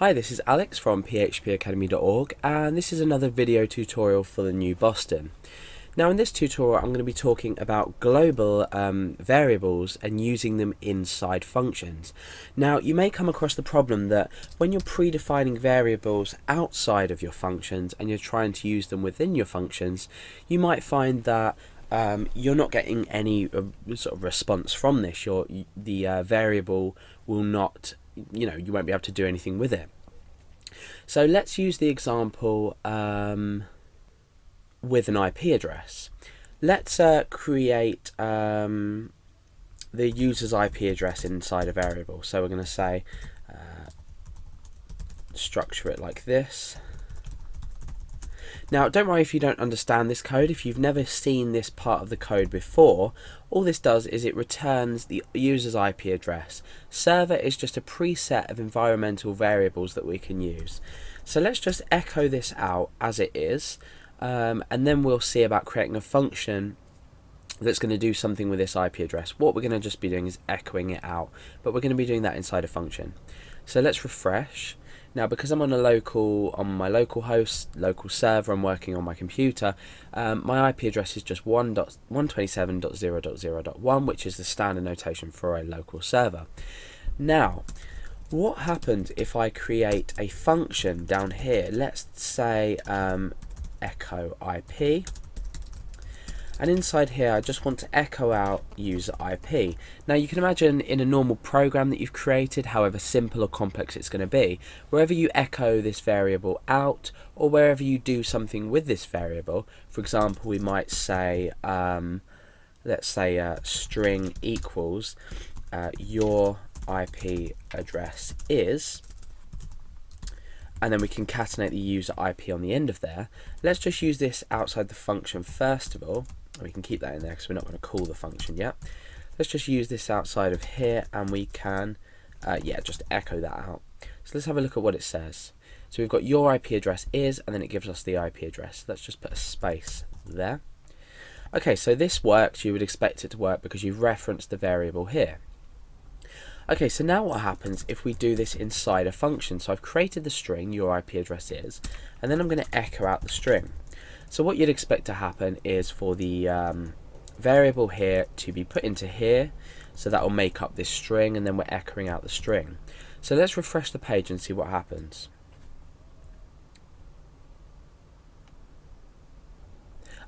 Hi, this is Alex from phpacademy.org, and this is another video tutorial for the new Boston. Now in this tutorial I'm going to be talking about global variables and using them inside functions. Now you may come across the problem that when you're predefining variables outside of your functions and you're trying to use them within your functions, you might find that you're not getting any sort of response from this. The variable will not, you won't be able to do anything with it. So let's use the example with an IP address. Let's create the user's IP address inside a variable. So we're going to say structure it like this. Now don't worry if you don't understand this code. If you've never seen this part of the code before, all this does is it returns the user's IP address. Server is just a preset of environmental variables that we can use. So let's just echo this out as it is, and then we'll see about creating a function that's going to do something with this IP address. What we're going to just be doing is echoing it out, but we're going to be doing that inside a function. So let's refresh. Now because I'm on my local host, local server, I'm working on my computer, my IP address is just 1.127.0.0.1, which is the standard notation for a local server. Now, what happens if I create a function down here? Let's say echo IP. And inside here I just want to echo out user IP. Now you can imagine in a normal program that you've created, however simple or complex it's going to be, wherever you echo this variable out or wherever you do something with this variable, for example we might say, let's say string equals your IP address is, and then we concatenate the user IP on the end of there. Let's just use this outside the function first of all. We can keep that in there because we're not going to call the function yet. Let's just use this outside of here and we can just echo that out. So let's have a look at what it says. So we've got your IP address is, and then it gives us the IP address. Let's just put a space there. Okay, so this works. You would expect it to work because you've referenced the variable here. Okay, so now what happens if we do this inside a function? So I've created the string, your IP address is, and then I'm going to echo out the string. So what you'd expect to happen is for the variable here to be put into here, so that will make up this string, and then we're echoing out the string. So let's refresh the page and see what happens.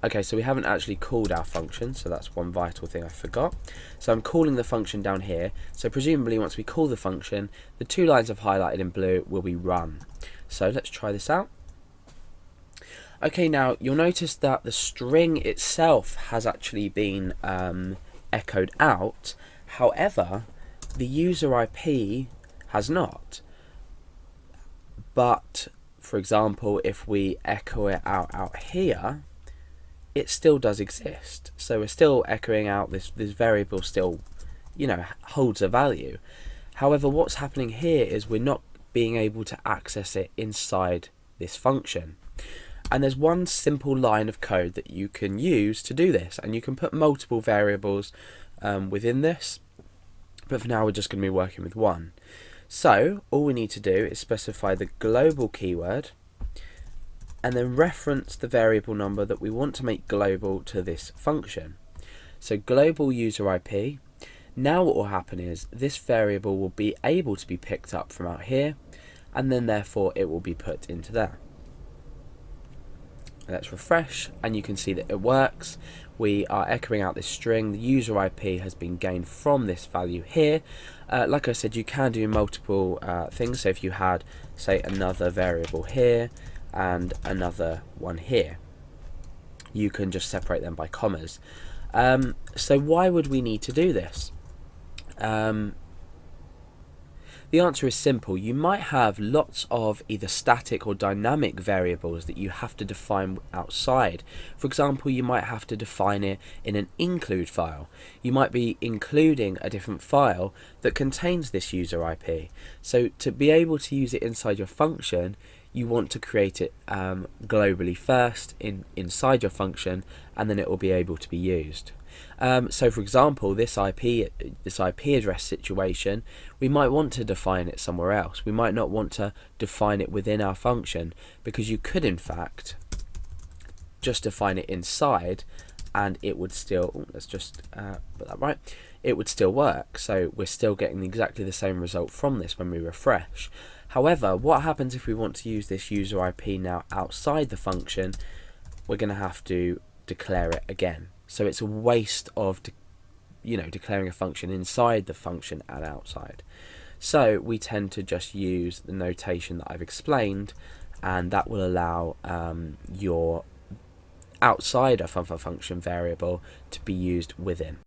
Okay, so we haven't actually called our function, so that's one vital thing I forgot. So I'm calling the function down here, so presumably once we call the function, the two lines I've highlighted in blue will be run. So let's try this out. Okay, now you'll notice that the string itself has actually been echoed out, however the user IP has not. But for example, if we echo it out here, it still does exist. So we're still echoing out this variable still, holds a value. However, what's happening here is we're not being able to access it inside this function. And there's one simple line of code that you can use to do this, and you can put multiple variables within this, but for now we're just going to be working with one. So all we need to do is specify the global keyword and then reference the variable number that we want to make global to this function. So global user IP. Now what will happen is this variable will be able to be picked up from out here, and then therefore it will be put into there. Let's refresh and you can see that it works. We are echoing out this string. The user IP has been gained from this value here. Like I said, you can do multiple things. So if you had, say, another variable here and another one here, you can just separate them by commas. So why would we need to do this? The answer is simple. You might have lots of either static or dynamic variables that you have to define outside. For example, you might have to define it in an include file. You might be including a different file that contains this user IP. So to be able to use it inside your function, you want to create it globally first inside your function, and then it will be able to be used. So for example, this IP address situation, we might want to define it somewhere else. We might not want to define it within our function, because you could in fact just define it inside and it would still, let's just put that right, it would still work. So we're still getting exactly the same result from this when we refresh. However, what happens if we want to use this user IP now outside the function? We're going to have to declare it again. So it's a waste of declaring a function inside the function and outside. So we tend to just use the notation that I've explained, and that will allow your outside a function variable to be used within.